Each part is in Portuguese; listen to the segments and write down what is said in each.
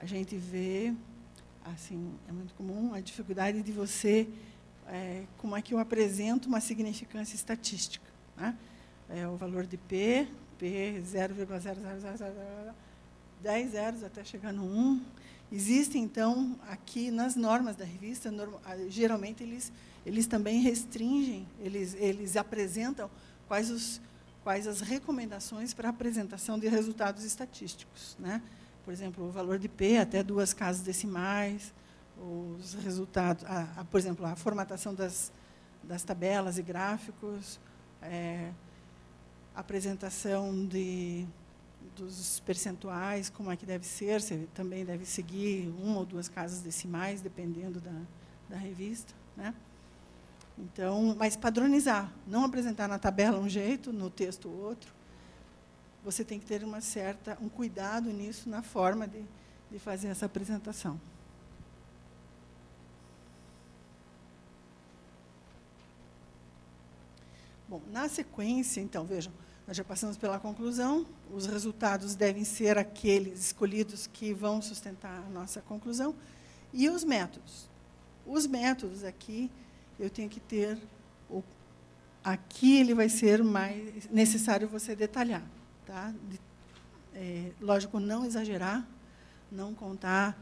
a gente vê, assim, é muito comum a dificuldade de você, como é que eu apresento uma significância estatística, né? O valor de P 0,000, 10 zeros até chegar no 1. Existem, então, aqui nas normas da revista, geralmente eles também restringem, eles apresentam quais as recomendações para a apresentação de resultados estatísticos, né? Por exemplo, o valor de P até 2 casas decimais, os resultados, por exemplo, a formatação das tabelas e gráficos, apresentação dos percentuais, como é que deve ser, você também deve seguir 1 ou 2 casas decimais, dependendo da revista, né? Então, mas padronizar, não apresentar na tabela um jeito, no texto outro. Você tem que ter um cuidado nisso, na forma de fazer essa apresentação. Bom, na sequência, então, vejam, nós já passamos pela conclusão, os resultados devem ser aqueles escolhidos que vão sustentar a nossa conclusão, e os métodos. Os métodos aqui, eu tenho que ter, aqui ele vai ser mais necessário você detalhar, tá? Lógico, não exagerar, não contar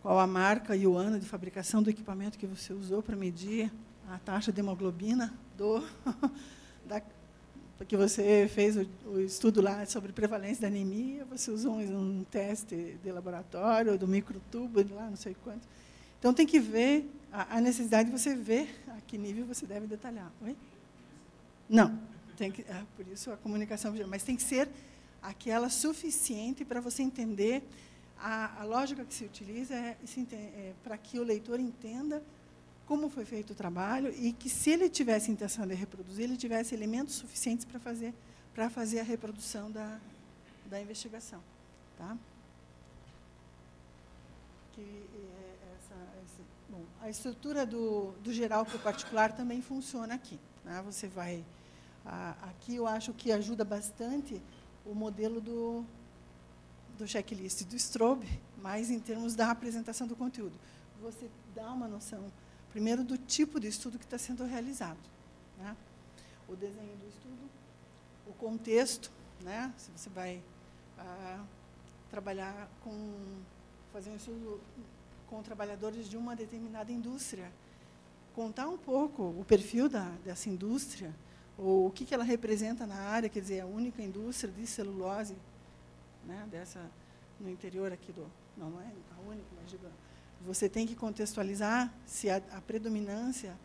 qual a marca e o ano de fabricação do equipamento que você usou para medir a taxa de hemoglobina porque você fez o estudo lá sobre prevalência da anemia, você usou um teste de laboratório, do microtubo, lá, não sei quanto. Então, tem que ver a necessidade de você ver a que nível você deve detalhar. Oi? Não. Por isso, a comunicação... Mas tem que ser aquela suficiente para você entender. A lógica que se utiliza para que o leitor entenda como foi feito o trabalho e que, se ele tivesse intenção de reproduzir, ele tivesse elementos suficientes para fazer a reprodução da investigação. Tá? Bom, a estrutura do geral para o particular também funciona aqui, né? Você vai... aqui eu acho que ajuda bastante o modelo do checklist do Strobe, mas em termos da apresentação do conteúdo. Você dá uma noção, primeiro, do tipo de estudo que está sendo realizado, né? O desenho do estudo, o contexto, né? Se você vai trabalhar fazer um estudo com trabalhadores de uma determinada indústria, contar um pouco o perfil dessa indústria, ou o que ela representa na área, quer dizer, a única indústria de celulose, né, no interior aqui não é a única, mas digo, você tem que contextualizar se a predominância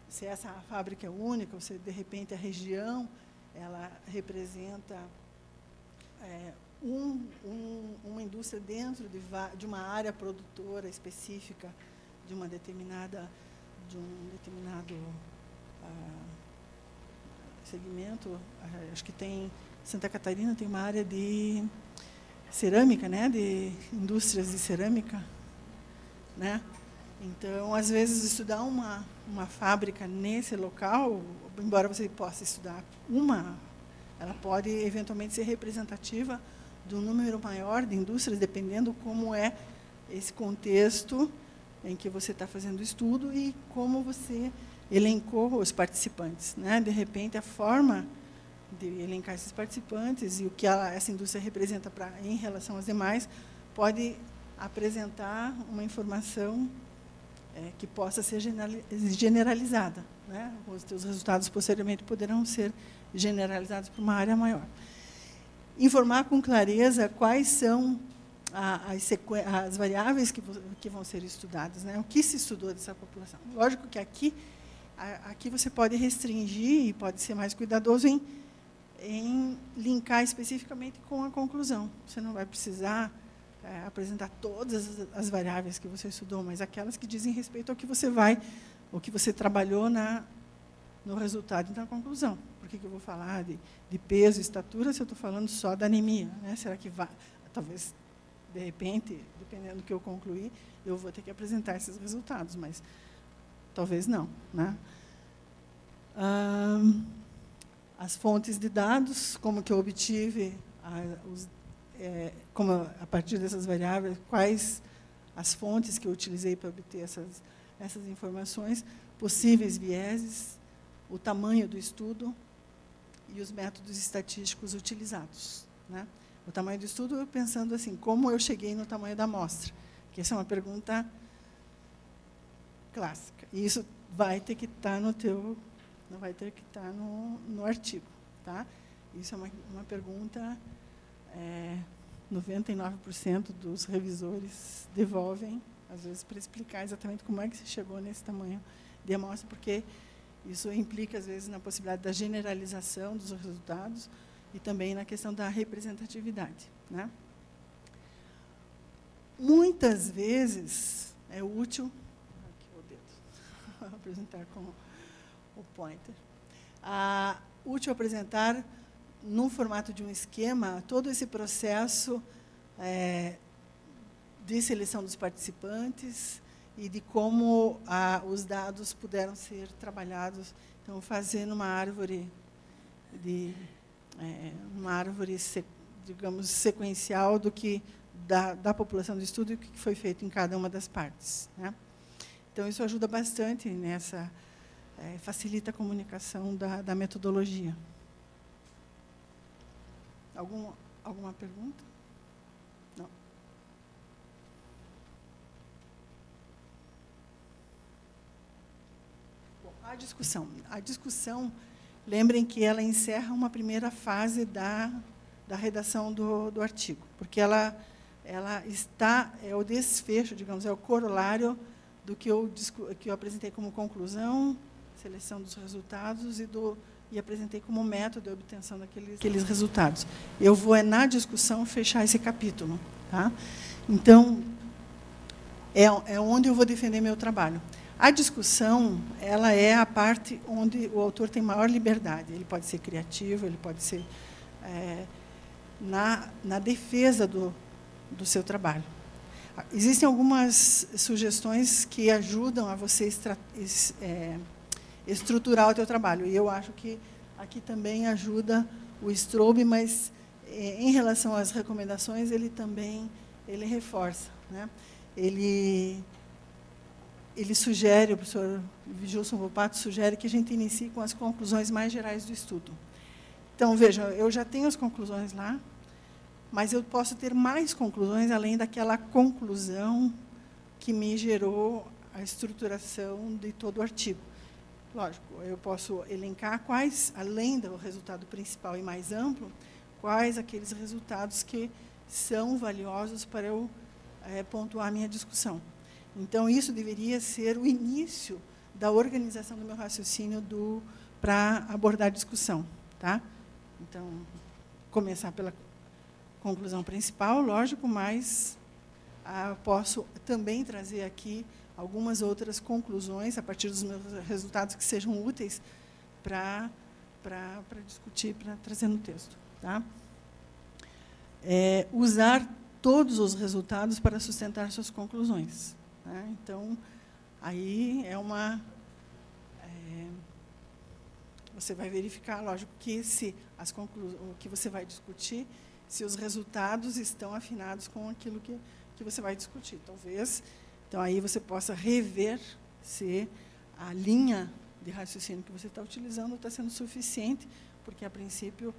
se essa fábrica é única, ou se, de repente, a região ela representa uma indústria dentro de uma área produtora específica de um determinado segmento. Acho que Santa Catarina tem uma área de cerâmica, né, de indústrias de cerâmica, né? Então, às vezes, estudar uma fábrica nesse local, embora você possa estudar ela pode eventualmente ser representativa de um número maior de indústrias, dependendo como é esse contexto em que você está fazendo o estudo e como você elencou os participantes, né? De repente, a forma de elencar esses participantes e o que essa indústria representa em relação às demais pode apresentar uma informação que possa ser generalizada, né? Os teus resultados posteriormente poderão ser generalizados para uma área maior. Informar com clareza quais são as variáveis que vão ser estudadas, né? O que se estudou dessa população. Lógico que aqui você pode restringir e pode ser mais cuidadoso em linkar especificamente com a conclusão. Você não vai precisar apresentar todas as variáveis que você estudou, mas aquelas que dizem respeito ao que você trabalhou no resultado e na conclusão. Por que eu vou falar de peso e estatura se eu estou falando só da anemia, né? Será que talvez, de repente, dependendo do que eu concluir, eu vou ter que apresentar esses resultados, mas talvez não, né? As fontes de dados, como que eu obtive como a partir dessas variáveis, quais as fontes que eu utilizei para obter essas informações, possíveis vieses, o tamanho do estudo e os métodos estatísticos utilizados, né? O tamanho do estudo, pensando assim, como eu cheguei no tamanho da amostra? Que essa é uma pergunta clássica. E isso vai ter que estar no teu, não vai ter que estar no artigo, tá? Isso é uma pergunta, 99% dos revisores devolvem, às vezes, para explicar exatamente como é que se chegou nesse tamanho de amostra, porque isso implica, às vezes, na possibilidade da generalização dos resultados e também na questão da representatividade, né? Muitas vezes é útil, aqui o dedo, vou apresentar com o pointer, útil apresentar no formato de um esquema todo esse processo de seleção dos participantes e de como os dados puderam ser trabalhados. Então, fazendo uma árvore digamos, sequencial do que da população do estudo e o que foi feito em cada uma das partes, né? Então, isso ajuda bastante nessa, facilita a comunicação da metodologia. Alguma pergunta? Não. Bom, a discussão, lembrem que ela encerra uma primeira fase da redação do artigo, porque ela está, o desfecho, digamos, é o corolário do que eu apresentei como conclusão, seleção dos resultados e apresentei como método de obtenção daqueles resultados. Eu vou, na discussão, fechar esse capítulo, tá? Então, é onde eu vou defender meu trabalho. A discussão, ela é a parte onde o autor tem maior liberdade. Ele pode ser criativo, ele pode ser na defesa do seu trabalho. Existem algumas sugestões que ajudam a você estruturar o teu trabalho. E eu acho que aqui também ajuda o Strobe, mas, em relação às recomendações, ele reforça, né? Ele sugere, o professor Gilson Volpato sugere que a gente inicie com as conclusões mais gerais do estudo. Então, vejam, eu já tenho as conclusões lá, mas eu posso ter mais conclusões além daquela conclusão que me gerou a estruturação de todo o artigo. Lógico, eu posso elencar quais, além do resultado principal e mais amplo, quais aqueles resultados que são valiosos para eu pontuar a minha discussão. Então, isso deveria ser o início da organização do meu raciocínio para abordar a discussão, tá? Então, começar pela conclusão principal, lógico, mas posso também trazer aqui algumas outras conclusões, a partir dos meus resultados que sejam úteis para discutir, para trazer no texto, tá? Usar todos os resultados para sustentar suas conclusões, né? Então, aí você vai verificar, lógico, que o que você vai discutir, se os resultados estão afinados com aquilo que você vai discutir. Talvez, então, aí você possa rever se a linha de raciocínio que você está utilizando está sendo suficiente, porque, a princípio,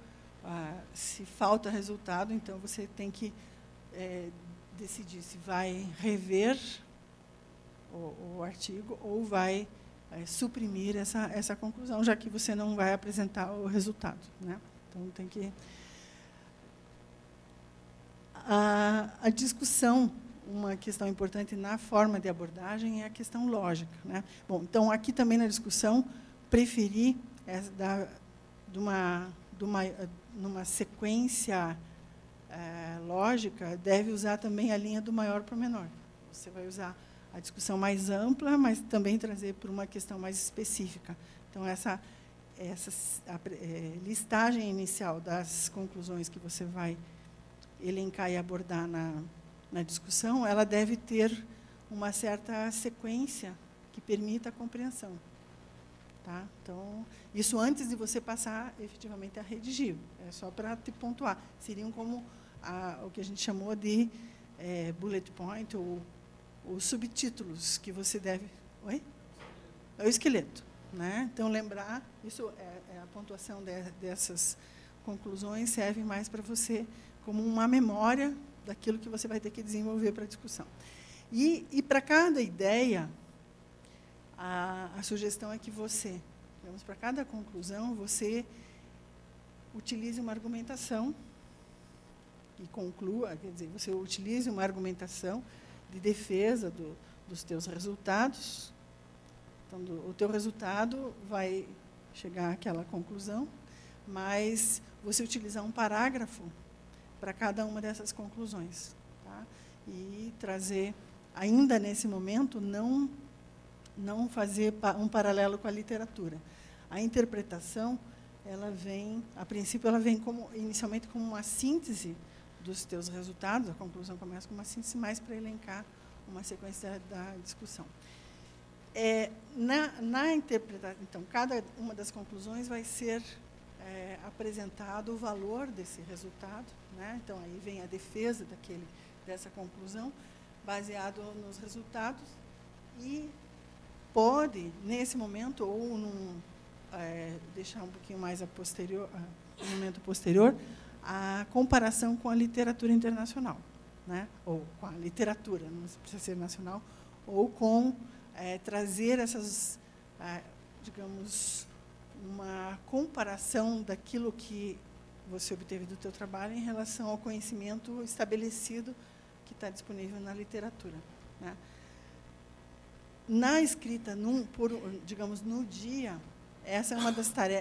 se falta resultado, então você tem que decidir se vai rever o artigo ou vai suprimir essa conclusão, já que você não vai apresentar o resultado, né? Então, tem que... A discussão, uma questão importante na forma de abordagem é a questão lógica, né? Bom, então, aqui também na discussão, preferi numa sequência lógica, deve usar também a linha do maior para o menor. Você vai usar a discussão mais ampla, mas também trazer para uma questão mais específica. Então, essa listagem inicial das conclusões que você vai elencar e abordar na discussão, ela deve ter uma certa sequência que permita a compreensão, tá? Então, isso antes de você passar efetivamente a redigir, é só para te pontuar. Seriam como o que a gente chamou de bullet point, ou subtítulos que você deve... Oi? É o esqueleto, né? Então, lembrar, isso a pontuação dessas conclusões serve mais para você como uma memória daquilo que você vai ter que desenvolver para a discussão. E para cada ideia, a sugestão é que você, digamos, para cada conclusão, você utilize uma argumentação e conclua, quer dizer, você utilize uma argumentação de defesa dos teus resultados. Então, o teu resultado vai chegar àquela conclusão, mas você utilizar um parágrafo para cada uma dessas conclusões, tá? E trazer, ainda nesse momento, não fazer um paralelo com a literatura. A interpretação, ela vem, a princípio, ela vem inicialmente como uma síntese dos teus resultados. A conclusão começa com uma síntese, mais para elencar uma sequência da discussão. Na interpretação, então, cada uma das conclusões vai ser apresentado o valor desse resultado, né? Então, aí vem a defesa dessa conclusão, baseado nos resultados, e pode, nesse momento, ou deixar um pouquinho mais no momento posterior, a comparação com a literatura internacional, né? Ou com a literatura, não precisa ser nacional, ou com trazer essas, digamos, uma comparação daquilo que você obteve do teu trabalho em relação ao conhecimento estabelecido que está disponível na literatura, né? Na escrita, digamos, no dia, essa é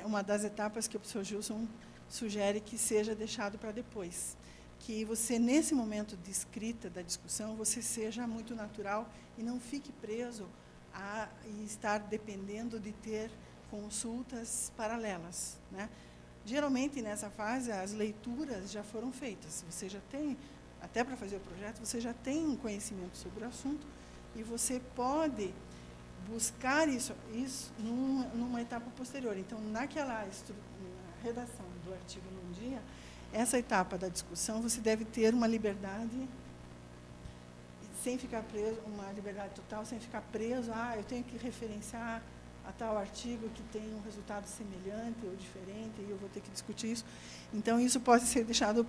uma das etapas que o professor Gilson sugere que seja deixado para depois. Que você, nesse momento de escrita da discussão, você seja muito natural e não fique preso a estar dependendo de ter consultas paralelas, né? Geralmente, nessa fase, as leituras já foram feitas. Você já tem, até para fazer o projeto, você já tem um conhecimento sobre o assunto e você pode buscar isso numa etapa posterior. Então, na redação do artigo num dia, essa etapa da discussão, você deve ter uma liberdade, sem ficar preso, uma liberdade total, sem ficar preso, eu tenho que referenciar a tal artigo que tem um resultado semelhante ou diferente, e eu vou ter que discutir isso. Então, isso pode ser deixado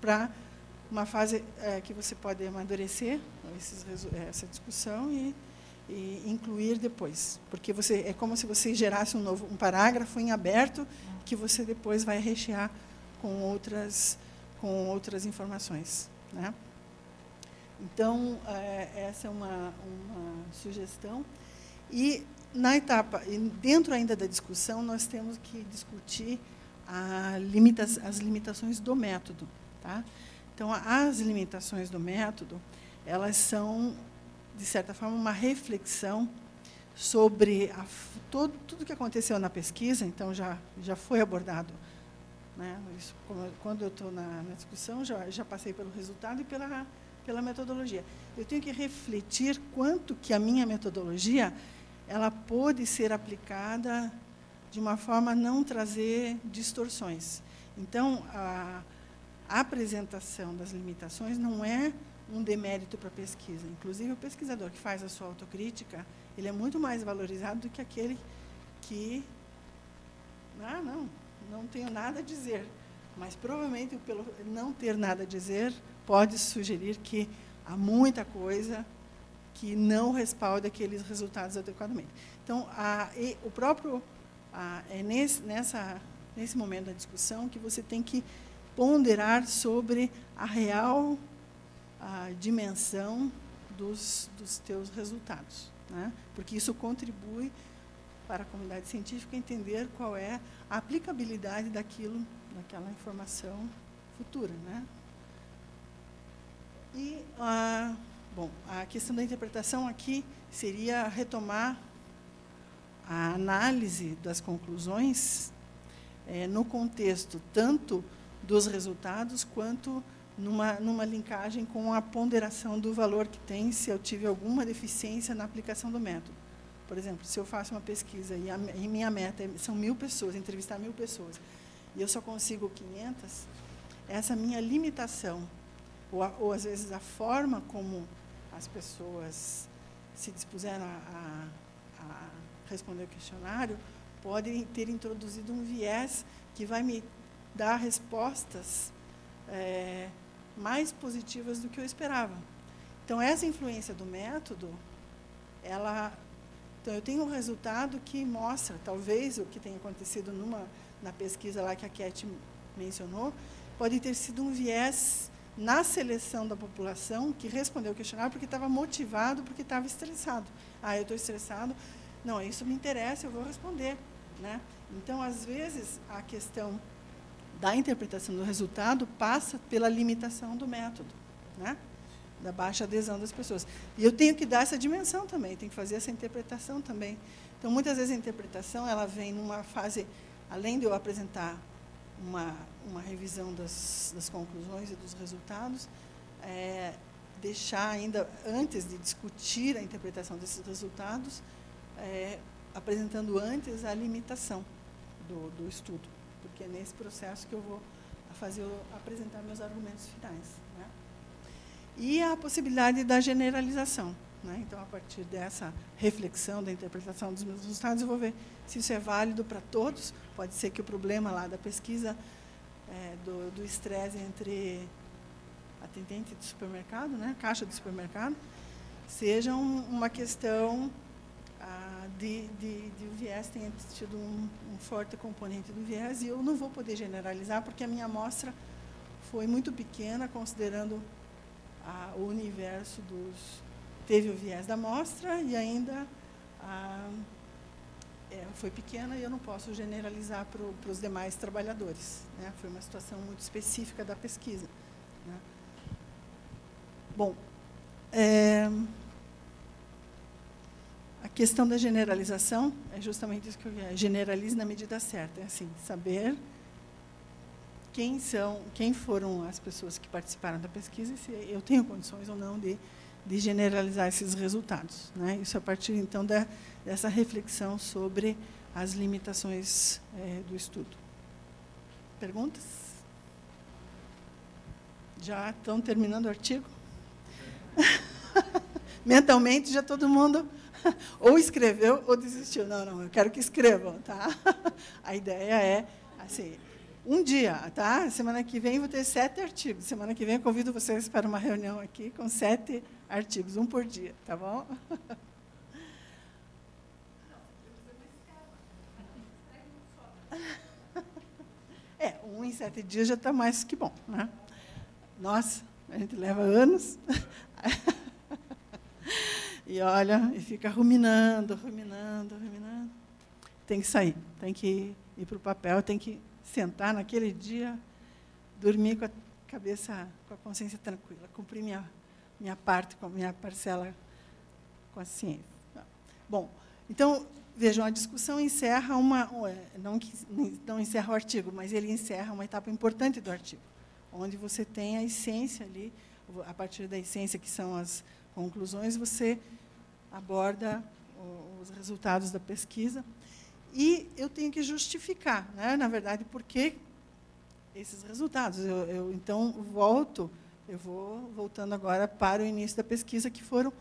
para uma fase que você pode amadurecer essa discussão e incluir depois. Porque é como se você gerasse um parágrafo em aberto que você depois vai rechear com outras informações, né? Então, essa é uma sugestão. E na etapa, dentro ainda da discussão, nós temos que discutir as limitações do método, tá? Então, as limitações do método, elas são, de certa forma, uma reflexão sobre tudo que aconteceu na pesquisa. Então, já foi abordado, né? Isso, quando eu estou na discussão, já passei pelo resultado e pela metodologia. Eu tenho que refletir quanto que a minha metodologia ela pode ser aplicada de uma forma a não trazer distorções. Então, a apresentação das limitações não é um demérito para a pesquisa. Inclusive, o pesquisador que faz a sua autocrítica, ele é muito mais valorizado do que aquele que... não tenho nada a dizer. Mas, provavelmente, pelo não ter nada a dizer, pode sugerir que há muita coisa que não respalda aqueles resultados adequadamente. Então, o próprio é nesse momento da discussão que você tem que ponderar sobre a real dimensão dos teus resultados, né? Porque isso contribui para a comunidade científica entender qual é a aplicabilidade daquela informação futura, né? E a questão da interpretação aqui seria retomar a análise das conclusões no contexto tanto dos resultados quanto numa linkagem com a ponderação do valor que tem se eu tive alguma deficiência na aplicação do método. Por exemplo, se eu faço uma pesquisa e minha meta são 1.000 pessoas, entrevistar 1.000 pessoas, e eu só consigo 500, essa minha limitação, ou às vezes a forma como as pessoas se dispuseram a responder o questionário, podem ter introduzido um viés que vai me dar respostas mais positivas do que eu esperava. Então, essa influência do método, então, eu tenho um resultado que mostra, talvez, o que tem acontecido na pesquisa lá que a Cat mencionou, pode ter sido um viés na seleção da população que respondeu o questionário porque estava motivado, porque estava estressado. Eu estou estressado, não, isso me interessa, eu vou responder, né? Então, às vezes, a questão da interpretação do resultado passa pela limitação do método, né? Da baixa adesão das pessoas. E eu tenho que dar essa dimensão também, tenho que fazer essa interpretação também. Então, muitas vezes a interpretação ela vem numa fase, além de eu apresentar uma revisão das conclusões e dos resultados, deixar ainda, antes de discutir a interpretação desses resultados, apresentando antes a limitação do estudo, porque é nesse processo que eu vou apresentar meus argumentos finais, né? E a possibilidade da generalização, né? Então, a partir dessa reflexão da interpretação dos meus resultados, eu vou ver se isso é válido para todos. Pode ser que o problema lá da pesquisa do estresse entre atendente de supermercado, né, caixa de supermercado, seja uma questão de o viés tenha tido um forte componente do viés, e eu não vou poder generalizar, porque a minha amostra foi muito pequena, considerando o universo teve o viés da amostra, e ainda foi pequena, e eu não posso generalizar para os demais trabalhadores, né? Foi uma situação muito específica da pesquisa, né? Bom, a questão da generalização é justamente isso que eu generalize na medida certa, é assim, saber quem foram as pessoas que participaram da pesquisa e se eu tenho condições ou não de generalizar esses resultados, né? Isso a partir, então, dessa reflexão sobre as limitações do estudo. Perguntas? Já estão terminando o artigo? Mentalmente, já todo mundo ou escreveu ou desistiu. Não, eu quero que escrevam, tá? A ideia é, assim, um dia, tá? Semana que vem vou ter 7 artigos. Semana que vem eu convido vocês para uma reunião aqui com 7 artigos, um por dia, tá bom? Um em 7 dias já está mais que bom, né? Nossa, a gente leva anos. E olha, e fica ruminando. Tem que sair, tem que ir para o papel, tem que sentar naquele dia, dormir com a cabeça, com a consciência tranquila, cumprir minha parte, com a minha parcela com a ciência. Bom, então, vejam, a discussão encerra não encerra o artigo, mas ele encerra uma etapa importante do artigo, onde você tem a essência ali, a partir da essência, que são as conclusões, você aborda os resultados da pesquisa. E eu tenho que justificar, né, na verdade, por que esses resultados. Então, eu vou voltando agora para o início da pesquisa, que foram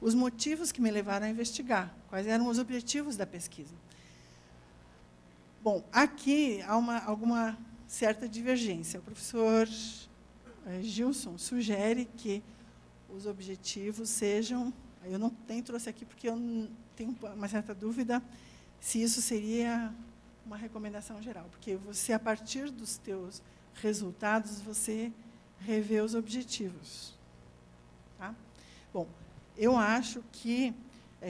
os motivos que me levaram a investigar, quais eram os objetivos da pesquisa. Bom, aqui há alguma certa divergência. O professor Gilson sugere que os objetivos sejam... Eu não trouxe aqui porque eu tenho uma certa dúvida se isso seria uma recomendação geral, porque você, a partir dos teus resultados, você revê os objetivos. Tá? Bom, eu acho que,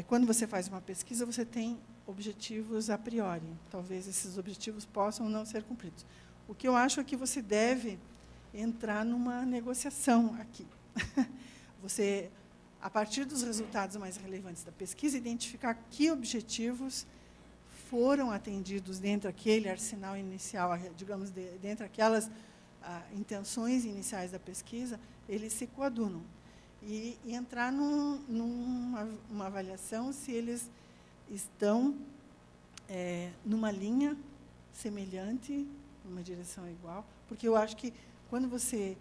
quando você faz uma pesquisa, você tem objetivos a priori. Talvez esses objetivos possam não ser cumpridos. O que eu acho é que você deve entrar numa negociação aqui. Você, a partir dos resultados mais relevantes da pesquisa, identificar que objetivos foram atendidos dentro daquele arsenal inicial, digamos, dentro daquelas intenções iniciais da pesquisa, eles se coadunam. E entrar numa avaliação se eles estão numa linha semelhante, numa direção igual, porque eu acho que quando você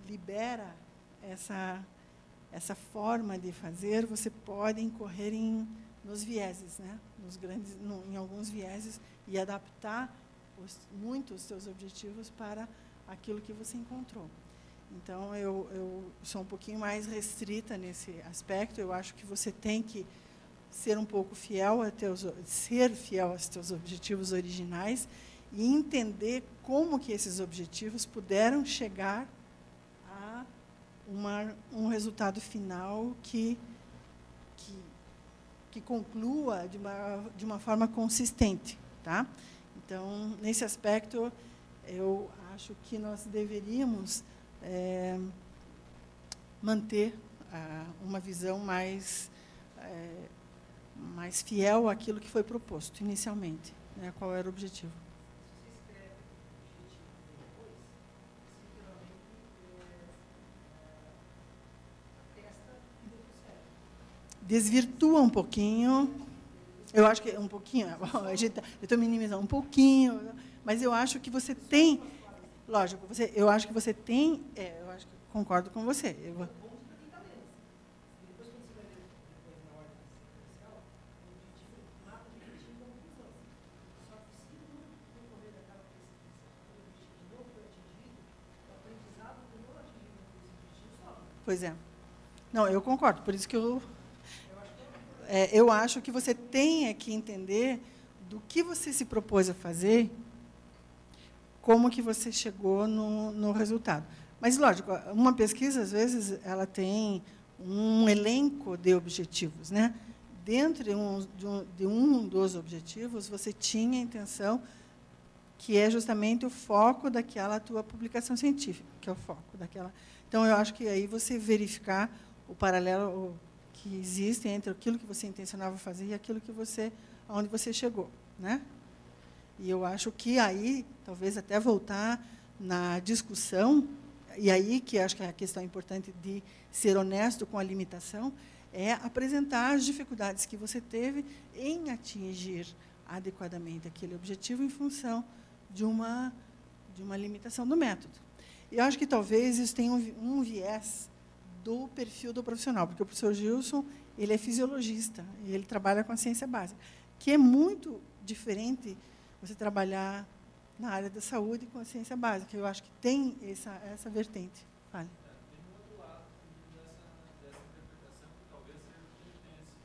libera essa forma de fazer, você pode incorrer nos vieses, né? Em alguns vieses, e adaptar muito os seus objetivos para aquilo que você encontrou. Então, eu sou um pouquinho mais restrita nesse aspecto. Eu acho que você tem que ser um pouco fiel ser fiel aos teus objetivos originais e entender como que esses objetivos puderam chegar a um resultado final que conclua de uma forma consistente, tá? Então, nesse aspecto, eu acho que nós deveríamos manter uma visão mais fiel àquilo que foi proposto inicialmente, né? Qual era o objetivo. Você escreve objetivo depois, testa e depois escreve. Desvirtua um pouquinho. Eu acho que um pouquinho, eu estou minimizando um pouquinho, mas eu acho que você tem, lógico, eu acho que você tem, eu acho que concordo com você. Pois é. Não, eu concordo, por isso que eu acho que você tem que entender do que você se propôs a fazer, como que você chegou no resultado. Mas, lógico, uma pesquisa, às vezes, ela tem um elenco de objetivos, né? Dentro de um dos objetivos, você tinha a intenção que é justamente o foco daquela tua publicação científica, que é o foco daquela. Então, eu acho que aí você verificar o paralelo que existe entre aquilo que você intencionava fazer e aquilo que aonde você chegou, né? E eu acho que aí, talvez até voltar na discussão, e aí que acho que é a questão importante de ser honesto com a limitação, é apresentar as dificuldades que você teve em atingir adequadamente aquele objetivo em função de uma limitação do método. Eu acho que talvez isso tenha um viés do perfil do profissional, porque o professor Gilson, ele é fisiologista, e ele trabalha com a ciência básica, que é muito diferente você trabalhar na área da saúde com a ciência básica. Eu acho que tem essa vertente. Fale. Tem um outro lado dessa interpretação que talvez seja tendência.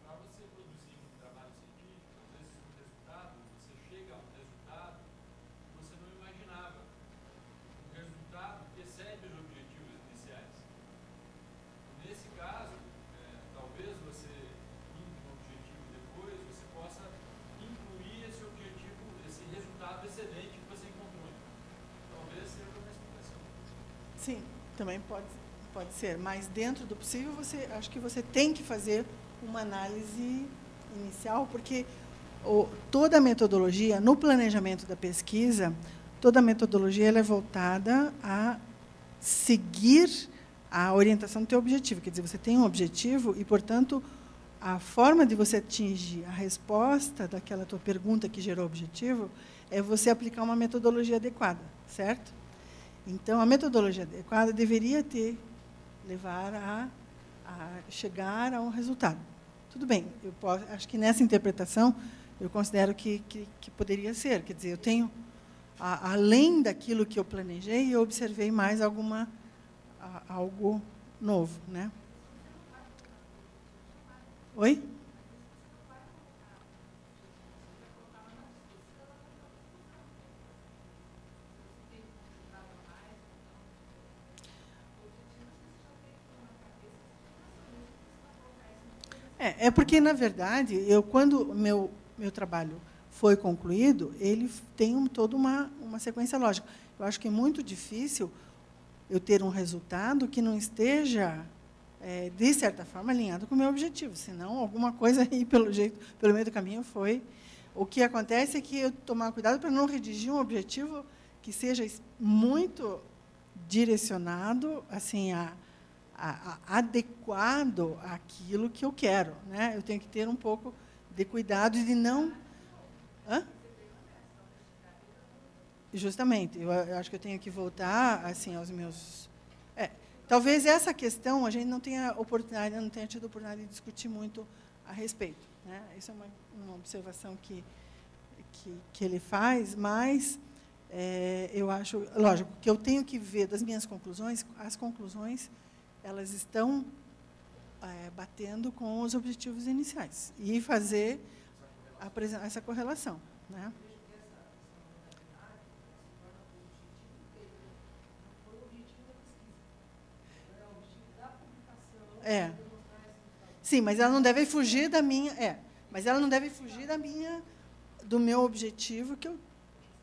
Para você produzir um trabalho científico, às vezes um resultado, você chega a um resultado que você não imaginava. Um resultado que excede os objetivos iniciais. Nesse caso, talvez você, indo no objetivo depois, você possa incluir esse objetivo, esse resultado excedente que você encontrou. Talvez seja uma explicação. Sim, também pode ser. Mas, dentro do possível, acho que você tem que fazer uma análise inicial, porque toda a metodologia, no planejamento da pesquisa, toda a metodologia ela é voltada a seguir a orientação do teu objetivo. Quer dizer, você tem um objetivo e, portanto, a forma de você atingir a resposta daquela tua pergunta que gerou o objetivo é você aplicar uma metodologia adequada, certo? Então, a metodologia adequada deveria levar a chegar a um resultado. Tudo bem, acho que nessa interpretação eu considero que poderia ser. Quer dizer, eu tenho, além daquilo que eu planejei, eu observei mais algo novo, né? Oi? É porque, na verdade, quando meu trabalho foi concluído, ele tem toda uma sequência lógica. Eu acho que é muito difícil eu ter um resultado que não esteja, de certa forma, alinhado com o meu objetivo. Senão, alguma coisa aí, pelo meio do caminho, foi. O que acontece é que eu tomar cuidado para não redigir um objetivo que seja muito direcionado, assim, adequado àquilo que eu quero, né? Eu tenho que ter um pouco de cuidado de não... Hã? Justamente, eu acho que eu tenho que voltar assim aos meus. Talvez essa questão a gente não tenha oportunidade, não tenha tido oportunidade de discutir muito a respeito, né? Isso é uma observação que ele faz, mas eu acho, lógico, que eu tenho que ver das minhas conclusões, as conclusões elas estão batendo com os objetivos iniciais e fazer essa correlação, né? Sim, mas ela não deve fugir da minha, mas ela não deve fugir do meu objetivo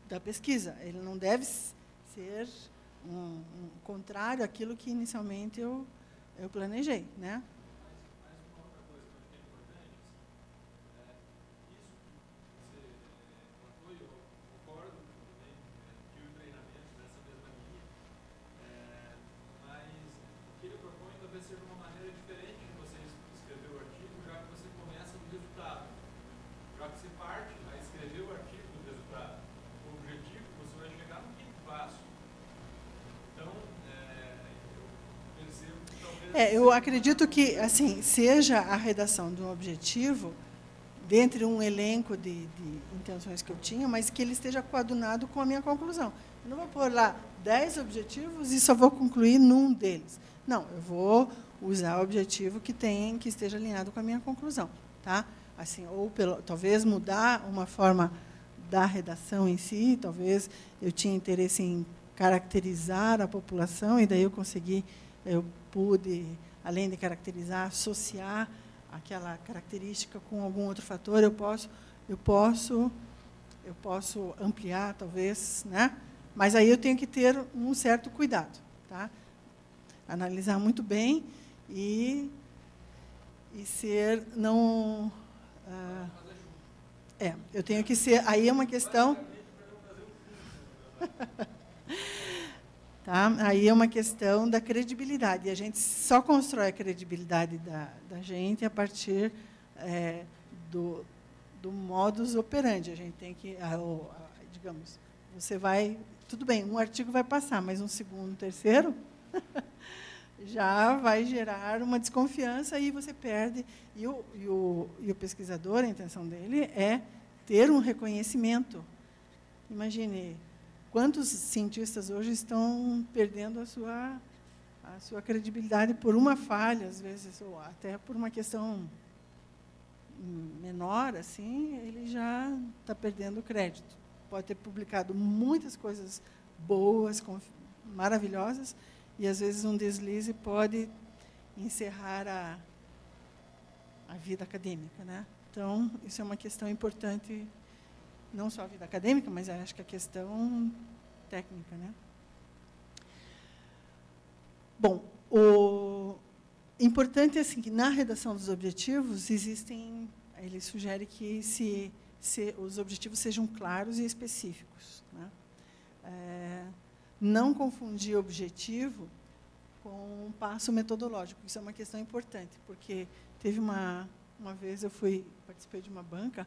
da pesquisa. Ele não deve ser um contrário àquilo que inicialmente eu planejei, né? Eu acredito que assim seja a redação de um objetivo dentre um elenco de intenções que eu tinha, mas que ele esteja coadunado com a minha conclusão. Eu não vou pôr lá 10 objetivos e só vou concluir num deles. Não, eu vou usar o objetivo que esteja alinhado com a minha conclusão, tá? Assim, ou talvez mudar uma forma da redação em si, talvez eu tinha interesse em caracterizar a população e daí eu pude, além de caracterizar, associar aquela característica com algum outro fator, eu posso ampliar, talvez, né? Mas aí eu tenho que ter um certo cuidado, tá? Analisar muito bem e ser não eu tenho que ser, aí é uma questão tá? Aí é uma questão da credibilidade. E a gente só constrói a credibilidade da gente a partir do modus operandi. A gente tem que, digamos, você vai, tudo bem, um artigo vai passar, mas um segundo, um terceiro, já vai gerar uma desconfiança e você perde. E o pesquisador, a intenção dele é ter um reconhecimento. Imagine quantos cientistas hoje estão perdendo a sua credibilidade por uma falha, às vezes, ou até por uma questão menor, assim, ele já está perdendo crédito. Pode ter publicado muitas coisas boas, maravilhosas, e, às vezes, um deslize pode encerrar a vida acadêmica, né? Então, isso é uma questão importante, não só a vida acadêmica, mas acho que a questão técnica, né? Bom, o importante é assim, que na redação dos objetivos ele sugere que os objetivos sejam claros e específicos, né? Não confundir objetivo com um passo metodológico. Isso é uma questão importante, porque teve uma vez eu participei de uma banca